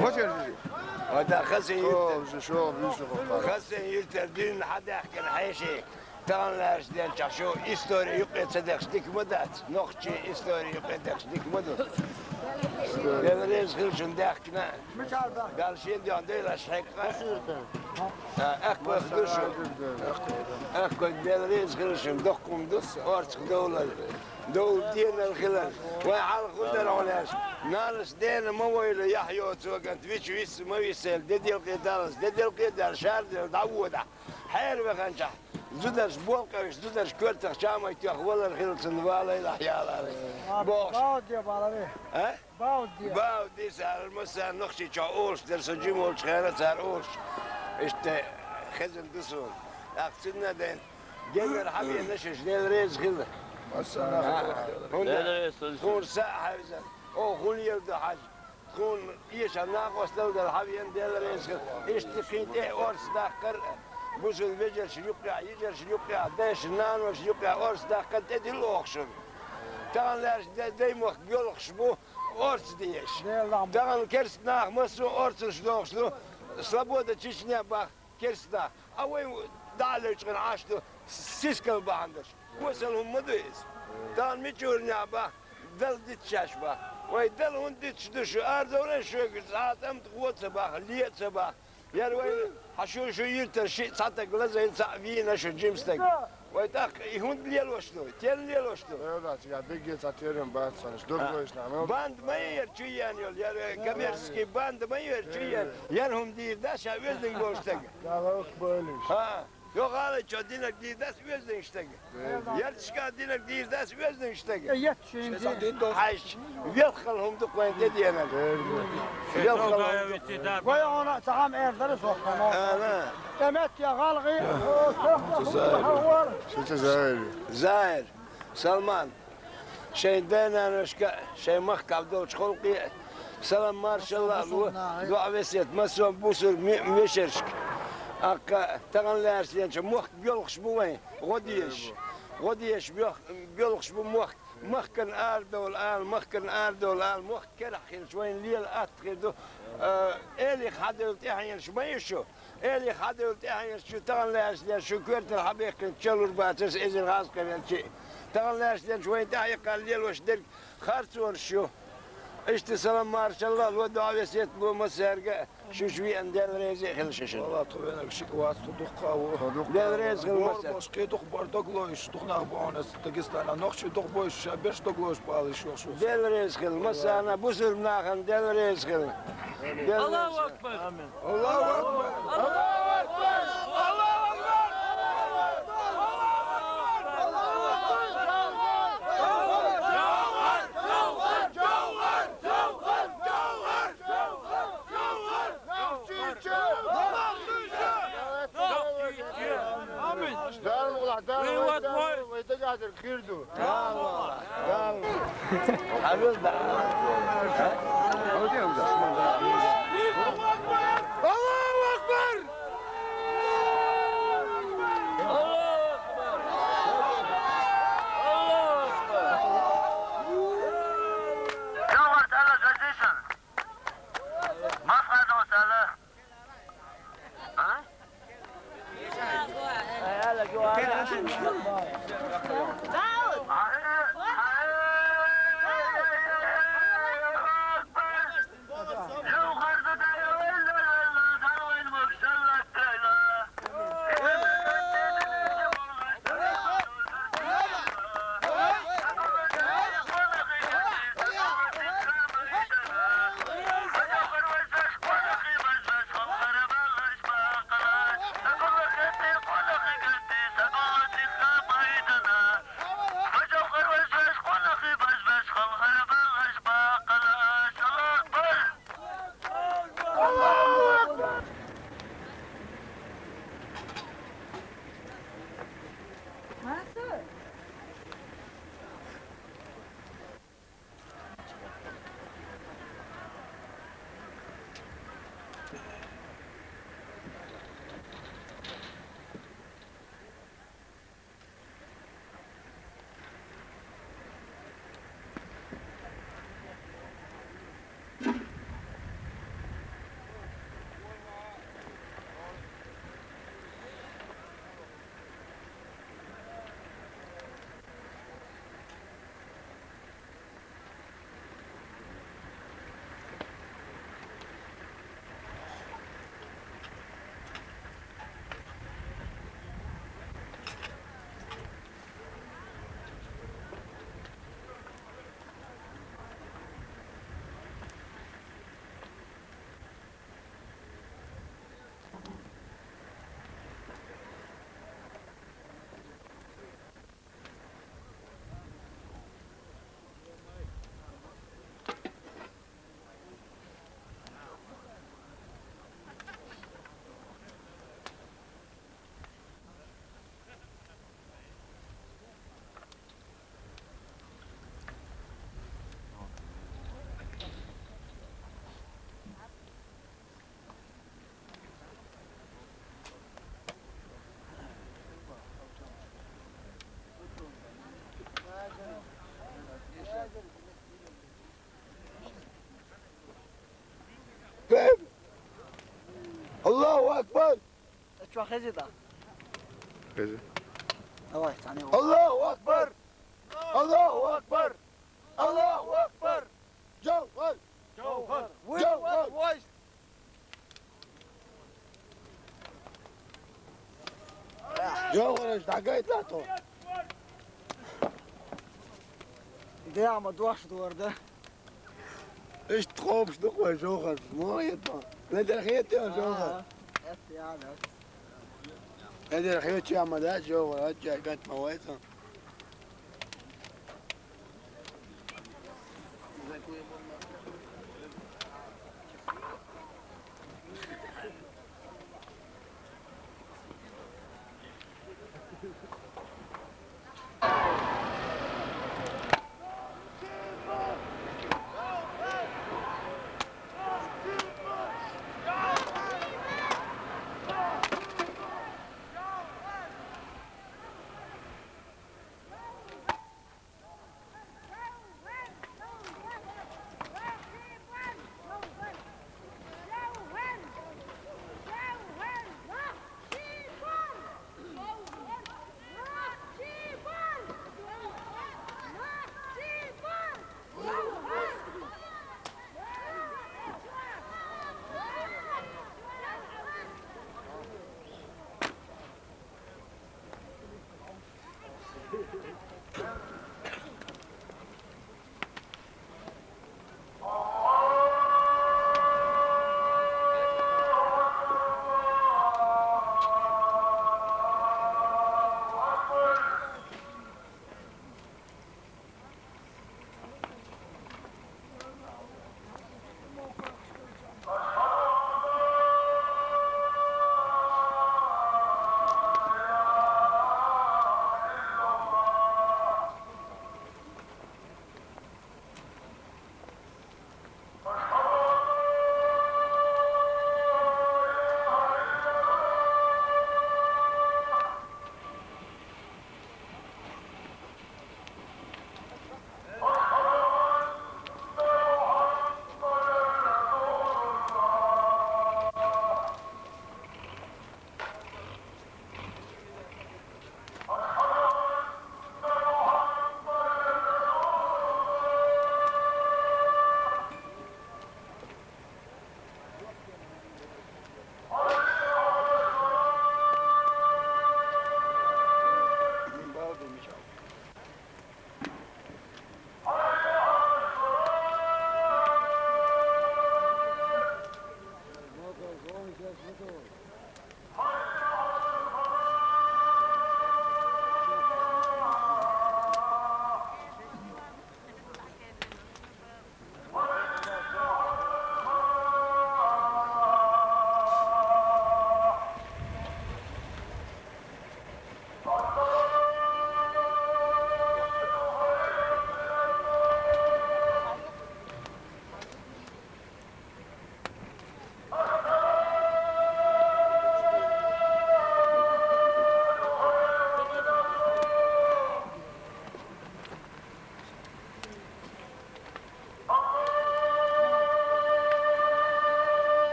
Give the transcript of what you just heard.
ما ترجع هذا خزن شو بيشوف خزن يلتردين حدا يحكي حيشي تان لاش دين شو إستوري يقعد صدق ستيك مدات نقشي إستوري يقعد ستيك مدات دلريز خلشن داخنا قال شيء دي عندي لا شيء أكبر خلشن أكبر دلريز خلشن دقهم دس أرتش دول دين الخلال وعلى خدر علاش نارس دين مويل يحيى توقنت فيش ويس ما يسال ددي القدارس ددي القدار شهر دعوده حير بخنجح زودش بولقش زودش كرتخ شامي تخول الخيل سنواله الأحيال باود يا بالله ها باود دي سال المسا نخشي تشاولش درس جيمولش خيانة سارولش اشت خزن دسون أقصدنا دين جمر حبي نشش دين ريز خيل تكون ساعة أو خون يرد حاج تكون إيش الناقص تلقى الحبيان ديال ريسك إيش تقيت إيه أرس داقر بوز الفجر شيوقع يجر شيوقع داش نانو شيوقع أرس داقر تدي الأخشن تان لاش دايما بيولخش بو أرس ديش تان كرس ناق مسو أرس شلوخشلو سلابودا تشيشنيا باخ كرس ناق أوين دالش غن عاشتو سيسكال باندش وصلهم مدويس تان ميجور نابا دل ديت شاشبا وي دل هون ديت شدشو أردورن شو ساعات أم تقوت صباح ليت صباح يا وين حشو شو يرتر شيء ساعات غلزة إنسان شو جيمستك وي تاك هون ليل وشلو تيل ليل وشلو Evet ya bir gez atıyorum ben sana şu dört boyuz namı. Band mayır çiyen yol ya kamerski band mayır çiyen yer hum değil de şa özdün boştak. Ya bak böyle işte. Ha yok hala çodinek değil de özdün işte. Yer çıka dinek değil de özdün işte. يت şimdi Hayş yalkal hum duklayın dedi yana. Yalkal. ويا أنا تعام إيردر سوكنا Ana تمت يا غالغي Şu zahir. Zahir Salman şeyden anışka şey mahkab doğuş kolqi selam marşallah dua vesiyet masum busur meşerşk akka taganlar siyanç muh biyolx bu vay godiyeş biyolx bu محكن أردول آل محكن أردول آل محكن حين شوين ليل أتخذوا إلي خدول تحين شوي شو إلي خدول تحين شو تغن لاش لين شو كرت الحبيق تشلور باتس إذن غاز كمان شيء تغن لاش لين شوين تحيق الليل وش درك خرطون شو İşte selam marşallah ve dua vesiyet bu masarga şu şuy ender rezi xilşişin. Valla tuvenek şikvat tuduk qavu. Devre zılmasa. Başka duk bardagloş duk nağbanas Dagestana nokşu duk boş beş dogloş bağlı şu. Devre xilmasa ana bu zulmnaxan devre xil. Allahu Akbar. Amin. Allahu Akbar. Allahu Akbar. Allahu Akbar. ويتقعد الخيردو حبيب ده Allahu Akbar. Yo, الله أكبر شو خزيدا خزي. الله يعني الله أكبر الله أكبر الله أكبر جوهر جوهر جوهر ويش جوهر ايش حكيت له دي عم دوش دور ده ايش تخوف شدق جوهر ما يطلع نادي خيط يا جوهر يعني نادي خيط يا مدى جوهر هجا قد مويته